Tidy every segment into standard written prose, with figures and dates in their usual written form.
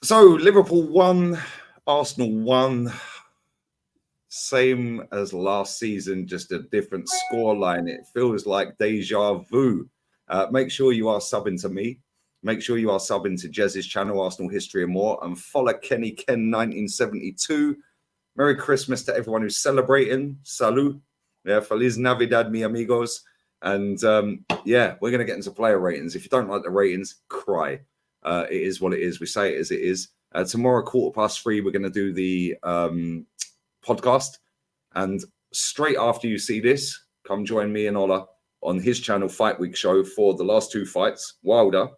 So Liverpool won, Arsenal won. Same as last season, just a different scoreline. It feels like deja vu. Make sure you are subbing to me. Make sure you are subbing to Jez's channel, Arsenal History and More, and follow Kenny Ken 1972. Merry Christmas to everyone who's celebrating. Salud. Yeah, Feliz Navidad, mi amigos. And yeah, we're going to get into player ratings. If you don't like the ratings, cry. It is what it is. We say it as it is. Tomorrow, 3:15, we're going to do the podcast. And straight after you see this, come join me and Ola on his channel, Fight Week Show, for the last two fights. Wilder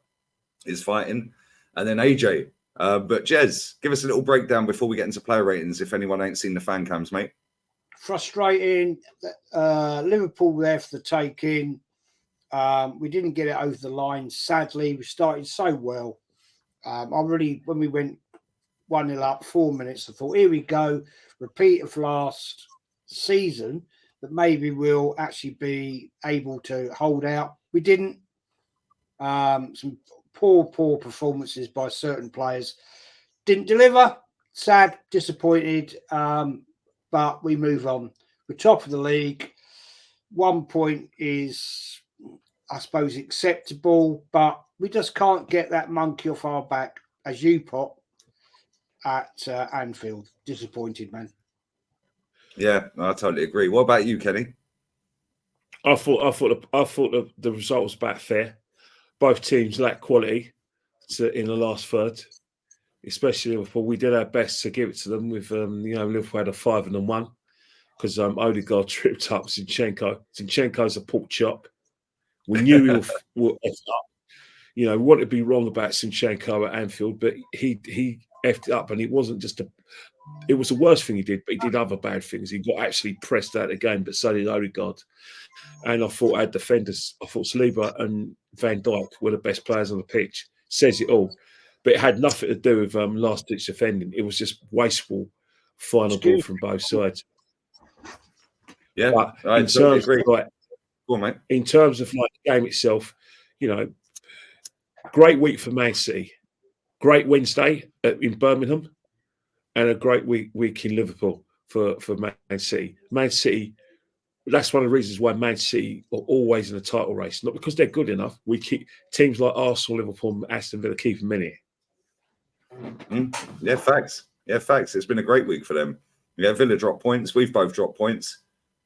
is fighting, and then AJ. But Jez, give us a little breakdown before we get into player ratings, if anyone ain't seen the fan cams, mate. Frustrating. Liverpool there for the taking. We didn't get it over the line. Sadly, we started so well. When we went 1-0 up, 4 minutes, I thought, here we go, repeat of last season, that maybe we'll actually be able to hold out. We didn't. Some poor performances by certain players. Didn't deliver. Sad, disappointed, but we move on. We're top of the league. 1 point is, I suppose, acceptable, but we just can't get that monkey off our back, as you put, at Anfield. Disappointed, man. Yeah, I totally agree. What about you, Kenny? I thought the result was about fair. Both teams lack quality in the last third, especially Liverpool. We did our best to give it to them. With Liverpool had a 5-1 because Odegaard tripped up Zinchenko. Zinchenko's a pork chop. We knew he would F up. We wanted to be wrong about Zinchenko at Anfield, but he effed it up, and it wasn't just it was the worst thing he did, but he did other bad things. He got actually pressed out of the game, but so did Odegaard. And I thought our defenders, Saliba and Van Dijk were the best players on the pitch. Says it all. But it had nothing to do with last-ditch defending. It was just wasteful final ball from both sides. Yeah, but I totally agree. Go on, mate. In terms of the game itself, great week for Man City. Great Wednesday in Birmingham. And a great week in Liverpool for Man City. Man City, that's one of the reasons why Man City are always in a title race. Not because they're good enough. We keep teams like Arsenal, Liverpool, Aston Villa keep them in it. Yeah, facts. Yeah, facts. It's been a great week for them. Yeah, Villa dropped points. We've both dropped points.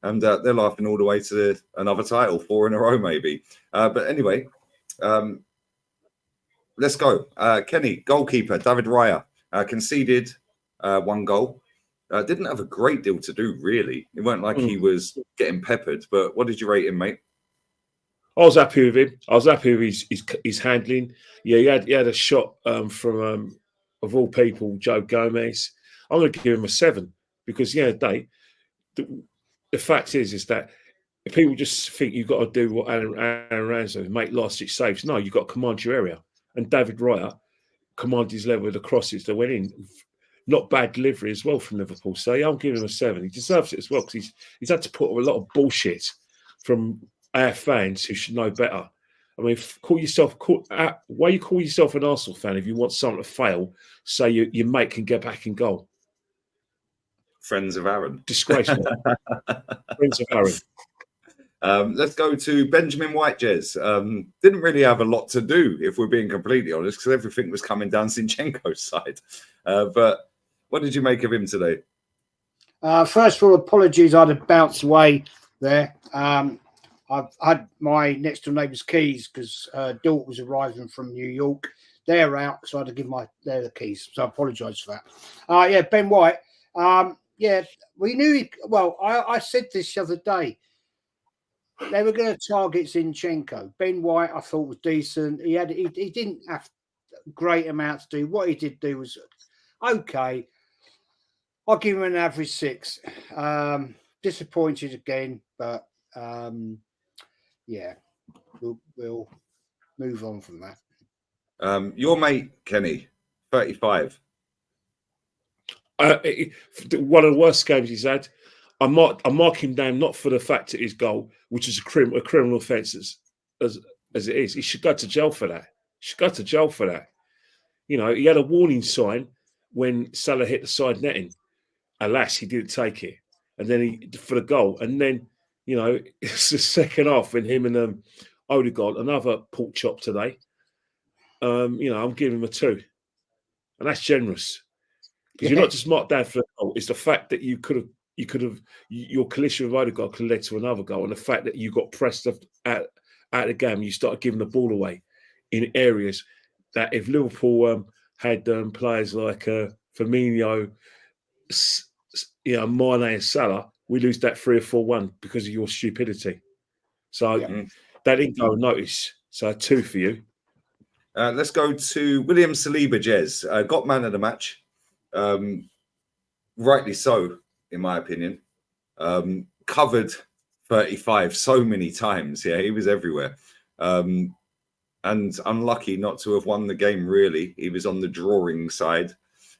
And they're laughing all the way to another title, 4 in a row maybe. But anyway, let's go. Kenny, goalkeeper, David Raya, conceded 1 goal. Didn't have a great deal to do, really. It weren't like he was getting peppered. But what did you rate him, mate? I was happy with him. I was happy with his handling. Yeah, he had a shot from, of all people, Joe Gomez. I'm going to give him a 7 because, the fact is that if people just think you've got to do what Aaron Ramsey make last-ditch saves, no, you've got to command your area. And David Raya commanded his level with the crosses that went in. Not bad delivery as well from Liverpool. So I'm giving him a 7. He deserves it as well because he's had to put up a lot of bullshit from our fans who should know better. I mean, why you call yourself an Arsenal fan if you want someone to fail, so your mate can get back in goal? Friends of Aaron. Disgraceful. Friends of Aaron. Let's go to Benjamin White, Jez. Didn't really have a lot to do, if we're being completely honest, because everything was coming down Zinchenko's side. But what did you make of him today? First of all, apologies. I'd have bounced away there. I've had my next door neighbour's keys because her daughter was arriving from New York. They're out, so I had to give they're the keys. So I apologise for that. Ben White. We knew I said this the other day. They were going to target Zinchenko. Ben White, I thought, was decent. He didn't have a great amount to do. What he did do was okay. I'll give him an average 6. Disappointed again, but we'll move on from that. Your mate Kenny, 35. One of the worst games he's had. I mark him down not for the fact that his goal, which is a criminal offence as it is. He should go to jail for that. You know, he had a warning sign when Salah hit the side netting. Alas, he didn't take it. And then he for the goal. And then, you know, it's the second half when him and Odegaard, another pork chop today. You know, I'm giving him a 2. And that's generous. Because you're not just marked down for the goal. It's the fact that your collision with Odegaard could lead to another goal. And the fact that you got pressed at the game, you started giving the ball away in areas that if Liverpool had players like Firmino, you know, Mane and Salah, we lose that 3 or 4-1 because of your stupidity. So that didn't go unnoticed. So 2 for you. Let's go to William Saliba, Jez. Got man of the match. Rightly so, in my opinion. Covered 35 so many times. Yeah, he was everywhere. And unlucky not to have won the game, really. He was on the drawing side.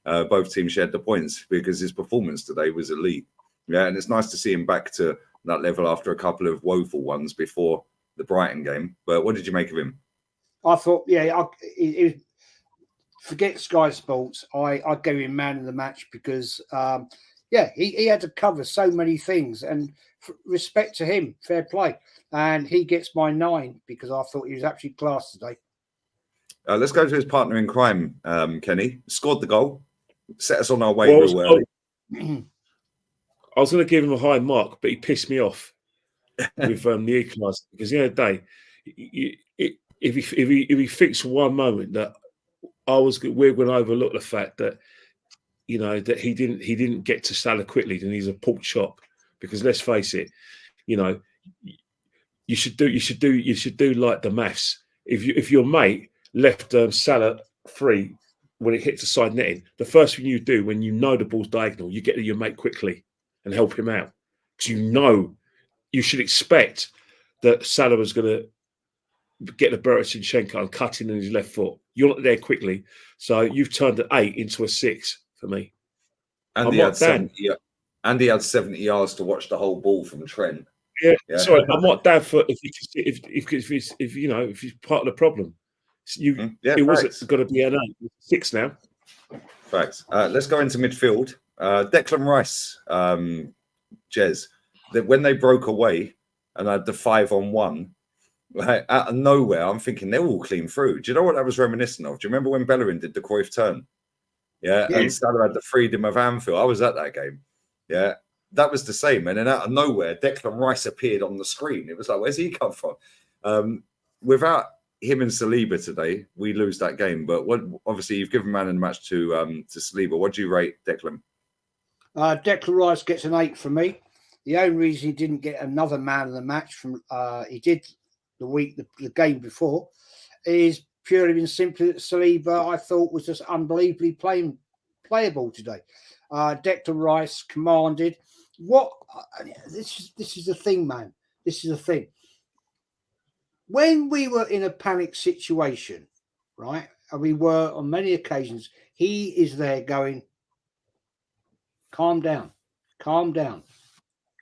Both teams shared the points because his performance today was elite. Yeah, and it's nice to see him back to that level after a couple of woeful ones before the Brighton game. But what did you make of him? I thought, forget Sky Sports. I'd go him man of the match because, he had to cover so many things. And respect to him, fair play. And he gets my 9 because I thought he was actually class today. Let's go to his partner in crime, Kenny. Scored the goal. Set us on our way real early. I was going to give him a high mark, but he pissed me off with the equaliser because the other day, if he fixed one moment that we're going to overlook the fact that you know that he didn't get to Salah quickly, then he's a pork chop. Because let's face it, you know, you should do like the maths. If your mate left Salah free when it hits the side netting, the first thing you do when you know the ball's diagonal, you get to your mate quickly and help him out. Because you know you should expect that Salah was going to get the Beresinchenko and cut in his left foot. You're not there quickly. So you've turned an 8 into a 6 for me. And he had 70 yards to watch the whole ball from Trent. Yeah. Sorry, I'm not down for if you know if he's part of the problem. It wasn't going to be an 8, 6 now. Facts. Let's go into midfield. Declan Rice, Jez, that when they broke away and had the 5-on-1, like, out of nowhere, I'm thinking they're all clean through. Do you know what that was reminiscent of? Do you remember when Bellerin did the Cruyff turn? Yeah, and Salah had the freedom of Anfield. I was at that game. Yeah, that was the same. And then out of nowhere, Declan Rice appeared on the screen. It was like, where's he come from? Without him and Saliba today, we lose that game. But obviously, you've given man in the match to Saliba. What do you rate Declan? Declan Rice gets an 8 from me. The only reason he didn't get another man of the match from he did the game before is purely and simply that Saliba I thought was just unbelievably playable today. Declan Rice commanded. This is the thing, man. This is the thing. When we were in a panic situation, right, and we were on many occasions, he is there going, calm down, calm down,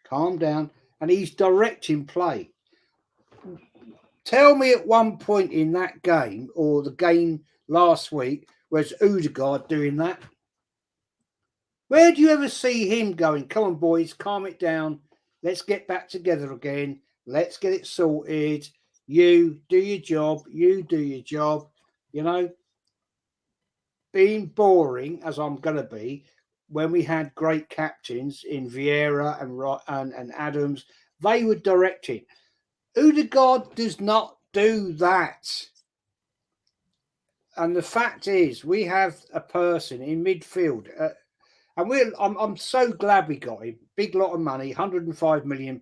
calm down, and he's directing play. Tell me at one point in that game or the game last week, where's Odegaard doing that? Where do you ever see him going, come on, boys, calm it down. Let's get back together again. Let's get it sorted. You do your job. You do your job. You know, being boring, as I'm going to be, when we had great captains in Vieira and Adams, they were directing. Odegaard does not do that. And the fact is, we have a person in midfield, and I'm so glad we got him. Big lot of money, £105 million.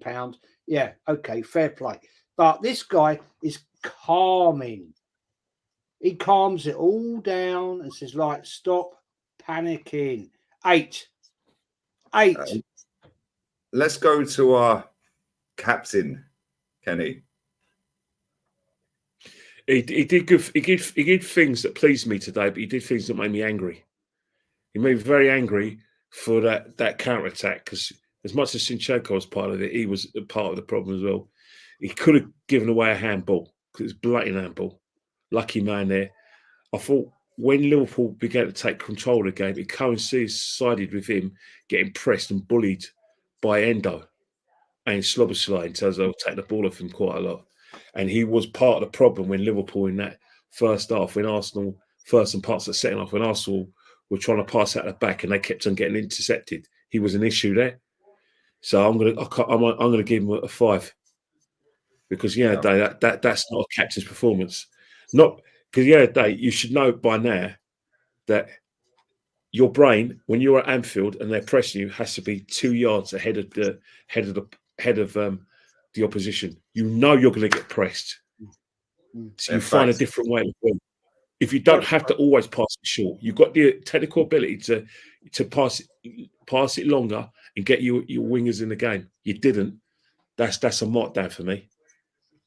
Yeah, okay, fair play. But this guy is calming. He calms it all down and says, right, stop panicking. 8. Let's go to our captain, Kenny. He did good. He did things that pleased me today, but he did things that made me angry. He made me very angry for that counter attack because as much as Zinchenko was part of it, he was a part of the problem as well. He could have given away a handball because it's blatant handball. Lucky man there. I thought when Liverpool began to take control of the game, it coincided with him getting pressed and bullied by Endo and Sloboslai in terms of taking the ball off him quite a lot. And he was part of the problem when Liverpool in that first half, when Arsenal, first and parts of the second half, when Arsenal were trying to pass out the back and they kept on getting intercepted. He was an issue there. So I'm gonna give him a 5. Because that's not a captain's performance. Not because you should know by now that your brain, when you're at Anfield and they're pressing you, has to be 2 yards ahead of the opposition. You know you're going to get pressed, so you find a different way to win. If you don't have to always pass it short, you've got the technical ability to pass it longer and get your wingers in the game. You didn't. That's a markdown for me.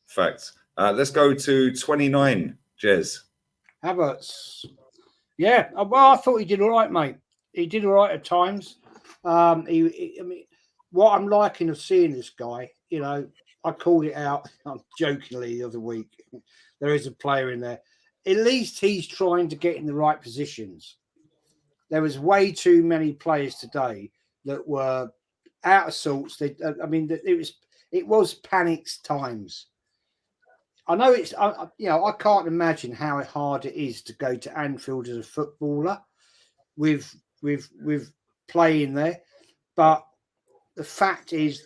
Facts. Let's go to 29, Jez. Havertz. Yeah, well, I thought he did all right, mate. He did all right at times. I mean, what I'm liking of seeing this guy, I called it out jokingly the other week. There is a player in there. At least he's trying to get in the right positions. There was way too many players today that were out of sorts. It was panics times. I know I can't imagine how hard it is to go to Anfield as a footballer with playing there. But the fact is,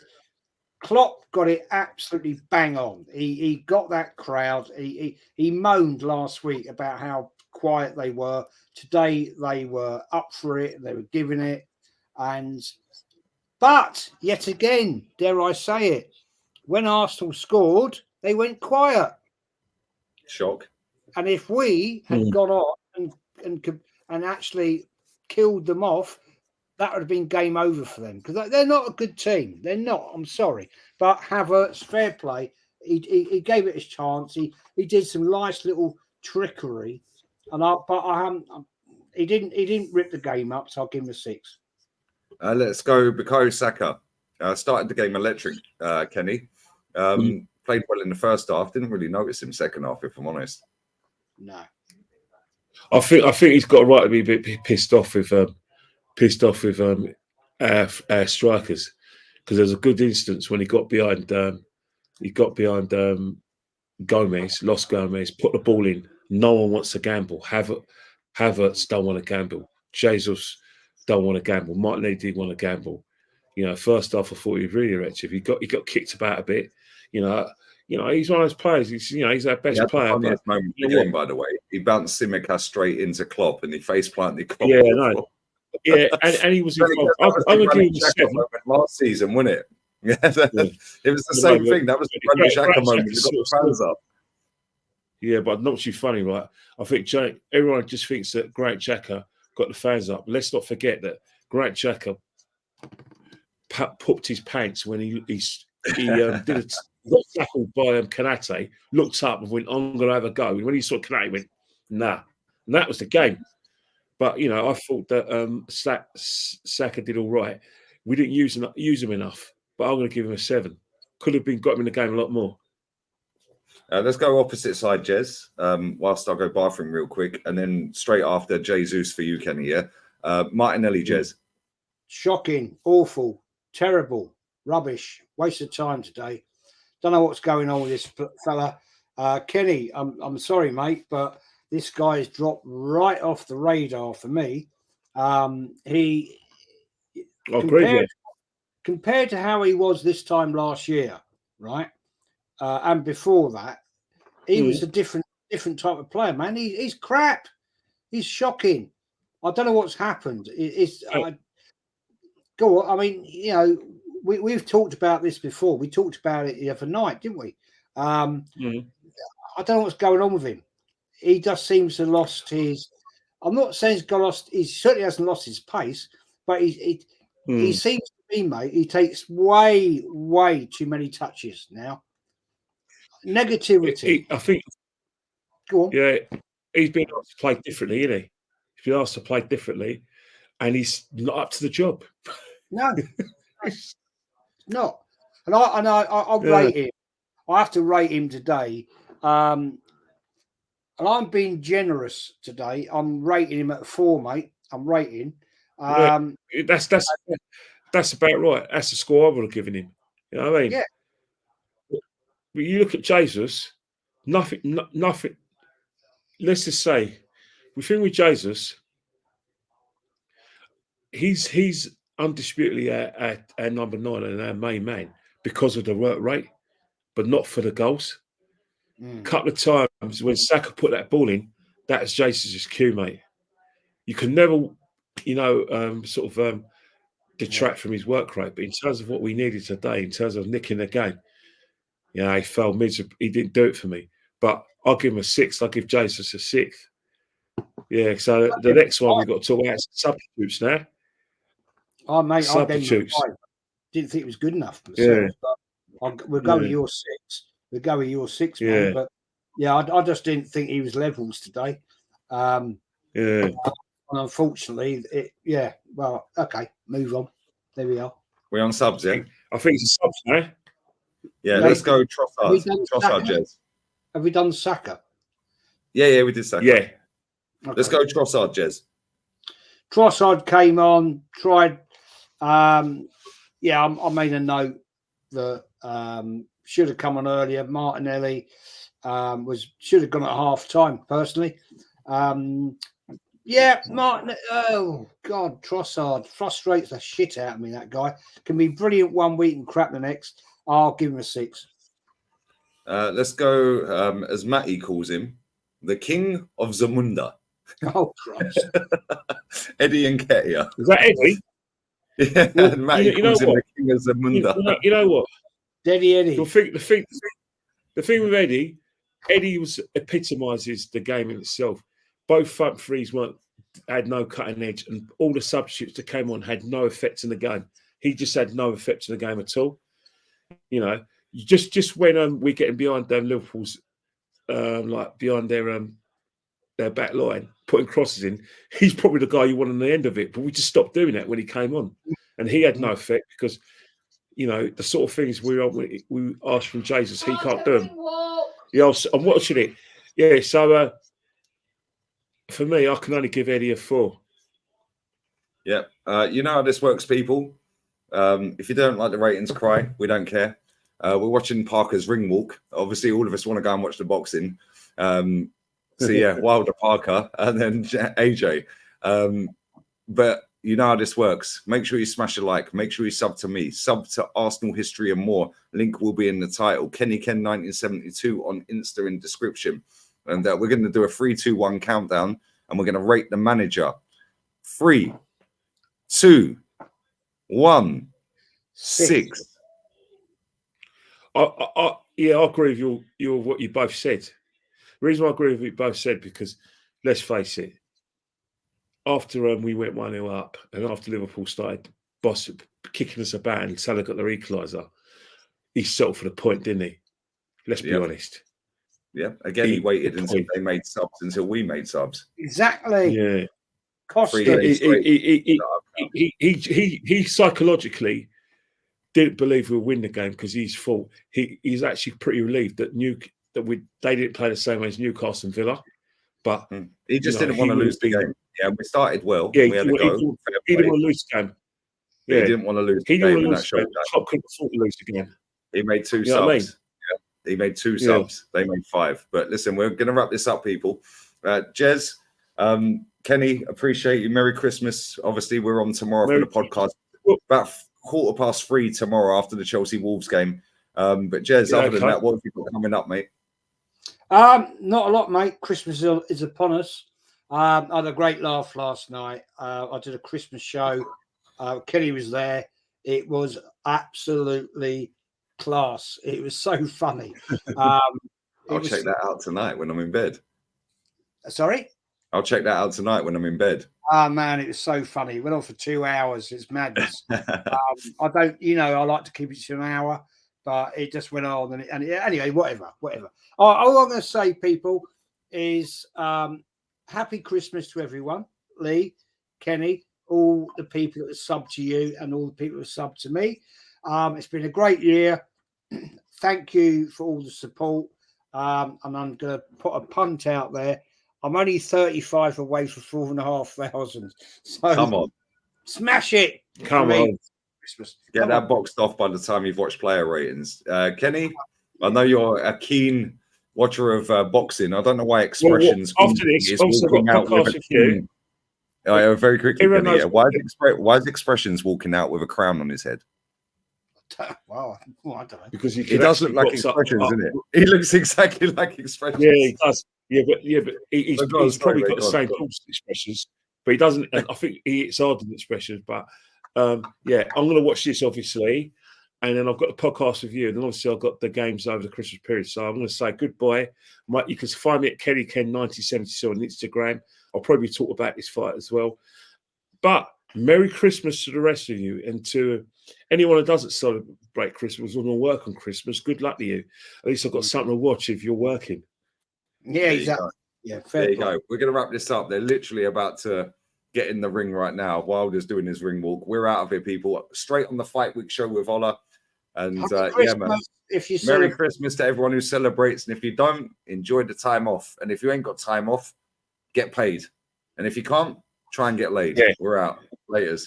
Klopp got it absolutely bang on. He got that crowd. He moaned last week about how quiet they were. Today they were up for it. They were giving it. But yet again, dare I say it, when Arsenal scored, they went quiet. Shock. And if we had gone on and actually killed them off, that would have been game over for them, because they're not a good team. They're not. I'm sorry, but Havertz, fair play. He gave it his chance. He did some nice little trickery, he didn't rip the game up. So I'll give him a 6. Let's go. Bukayo Saka started the game electric. Kenny played well in the first half. Didn't really notice him second half, if I'm honest. No, I think he's got a right to be a bit pissed off with our strikers, because there's a good instance when he got behind Gomez, lost Gomez, put the ball in. No one wants to gamble. Havertz don't want to gamble. Jesus don't want to gamble. Martinelli didn't want to gamble. First half I thought he was really wretched. He got kicked about a bit. He's one of those players. He's our best player. But moment in the game, by the way, he bounced Simicast straight into Klopp and he face planted Klopp. Yeah, no. Yeah, and he was involved. I'm going to give him a 7. Last season, wasn't it? Yeah, it was the same thing. That was the Granit Xhaka moment. He got the fans up. Yeah, but not too funny, right? I think everyone just thinks that Granit Xhaka got the fans up. Let's not forget that Granit Xhaka pooped his pants when he got tackled by Kanate, looked up and went, I'm going to have a go. And when he saw Kanate, he went, nah. And that was the game. But, I thought that Saka did all right. We didn't use him enough, but I'm going to give him a 7. Could have got him in the game a lot more. Let's go opposite side, Jez, whilst I'll go bathroom real quick. And then straight after, Jesus for you, Kenny, yeah? Martinelli, Jez. Shocking, awful, terrible, rubbish, waste of time today. Don't know what's going on with this fella. Kenny, I'm sorry, mate, but this guy has dropped right off the radar for me. Compared to how he was this time last year, right? And before that, he was a different type of player, man. He's crap. He's shocking. I don't know what's happened. Go on. I mean, we've talked about this before. We talked about it the other night, didn't we? I don't know what's going on with him. He just seems to have lost his. I'm not saying he's got lost. He certainly hasn't lost his pace, but he seems to be, mate. He takes way too many touches now. Negativity. I think. Go on. Yeah, he's been asked to play differently, isn't he? He's been asked to play differently, and he's not up to the job. No, not. And I'll rate him. I have to rate him today. And I'm being generous today. I'm rating him at a 4, mate. I'm rating. Yeah, that's about right. That's the score I would have given him. You know what I mean? Yeah. But you look at Jesus, nothing. Let's just say, we think with Jesus, he's undisputedly our number 9 and our main man because of the work rate, but not for the goals. Couple of times when Saka put that ball in, that was Jesus' cue, mate. You can never, detract from his work rate. But in terms of what we needed today, in terms of nicking the game, he fell miserable. He didn't do it for me. But I'll give him a 6. I'll give Jesus a 6. Yeah, so the next one we've got to talk about is substitutes now. Oh, mate, substitutes. I didn't think it was good enough myself. But we'll go with your 6. We'll go with your 6, man. But yeah, I just didn't think he was levels today. And unfortunately, well, okay, move on. There we are. We're on subs, yeah? I think it's a subs now. Yeah, let's go Trossard. Trossard, Jez. Have we done Saka? Yeah, we did Saka. Yeah. Okay. Let's go Trossard, Jez. Trossard came on, tried. I made a note that should have come on earlier. Martinelli should have gone at half time, personally. Martin. Oh God, Trossard frustrates the shit out of me. That guy can be brilliant one week and crap the next. I'll give him a 6. Let's go, as Matty calls him, the King of Zamunda. Oh Christ! Eddie Nketiah. Is that Eddie? Yeah, well, and Matty calls him the King of Zamunda. You know what? Eddie. The thing with Eddie epitomises the game in itself. Both front threes had no cutting edge, and all the substitutes that came on had no effect in the game. He just had no effect in the game at all. You know, just when we're getting behind them Liverpool's, like behind their back line, putting crosses in, he's probably the guy you want on the end of it. But we just stopped doing that when he came on, and he had no effect because, the sort of things we asked from Jesus, he can't do them. Yeah, I'm watching it. Yeah, so for me, I can only give Eddie a 4. Yeah, you know how this works, people. If you don't like the ratings, cry. We don't care. We're watching Parker's ring walk. Obviously, all of us want to go and watch the boxing. So yeah, Wilder, Parker, and then AJ. But you know how this works. Make sure you smash a like. Make sure you sub to me. Sub to Arsenal History and More. Link will be in the title. Kenny Ken 1972 on Insta in description. And we're going to do a 3, 2, 1 countdown. And we're going to rate the manager. 3, 2, 1, 6. I agree with you what you both said. The reason why I agree with what you both said, because let's face it, after we went 1-0 up and after Liverpool started kicking us about and Salah got their equaliser, he settled for the point, didn't he? Let's be honest. Yeah. Again, he waited until they made subs, until we made subs. Exactly. Yeah. Costa. He psychologically didn't believe we'll win the game because he's full. He's actually pretty relieved that they didn't play the same way as Newcastle and Villa, but he just didn't want to lose the game. Yeah, we started well. Yeah, we had a go. He didn't want to lose the game. Yeah, he didn't want to lose. He didn't want to lose the game. Klopp couldn't afford to lose the game. He made 2 subs. Yeah, he made 2 subs. They made 5. But listen, we're going to wrap this up, people. Jez, Kenny, appreciate you. Merry Christmas. Obviously, we're on tomorrow for the podcast. About 3:15 tomorrow after the Chelsea Wolves game. But Jez, other than that, what have you got coming up, mate? Not a lot, mate. Christmas is upon us. I had a great laugh last night. I did a Christmas show. Kenny was there. It was absolutely class. It was so funny. I'll check that out tonight when I'm in bed. Sorry? I'll check that out tonight when I'm in bed. Oh, man, it was so funny. It went on for 2 hours. It's madness. I don't, I like to keep it to an hour, but it just went on. And anyway, whatever. All I'm going to say, people, is happy Christmas to everyone. Lee, Kenny, all the people that have subbed to you and all the people that have subbed to me. It's been a great year. Thank you for all the support. and I'm going to put a punt out there. I'm only 35 away for 4,500. So Come on. smash it. Come on. Christmas. Get Come that on. boxed off by the time you've watched player ratings. Kenny, I know you're a keen watcher of boxing. I don't know why Expressions after this, is also walking got out with podcast a with you. king. Very quickly, Everyone Kenny, knows- why is Expressions walking out with a crown on his head? Wow. Well, I don't know. Because He does look like Expressions, doesn't it? He looks exactly like Expressions. Yeah, he does. Yeah, but he's But go on, he's probably sorry, got mate, the go on, same pulse Expressions, but he doesn't. And I think he hits harder than Expressions. But yeah, I'm going to watch this obviously, and then I've got the podcast with you, and then obviously I've got the games over the Christmas period. So I'm going to say goodbye. Mike, you can find me at KennyKen1972 on Instagram. I'll probably talk about this fight as well. But Merry Christmas to the rest of you, and to anyone who doesn't celebrate Christmas or not work on Christmas, good luck to you. At least I've got something to watch if you're working. Yeah, exactly. Yeah, fair There you play. go. We're going to wrap this up. They're literally about to get in the ring right now. Wilder's doing his ring walk. We're out of here, people. Straight on the Fight Week show with Ola. And yeah, man. If you Merry Christmas to everyone who celebrates. And if you don't, enjoy the time off. And if you ain't got time off, get paid. And if you can't, try and get laid. Yeah. We're out. Laters.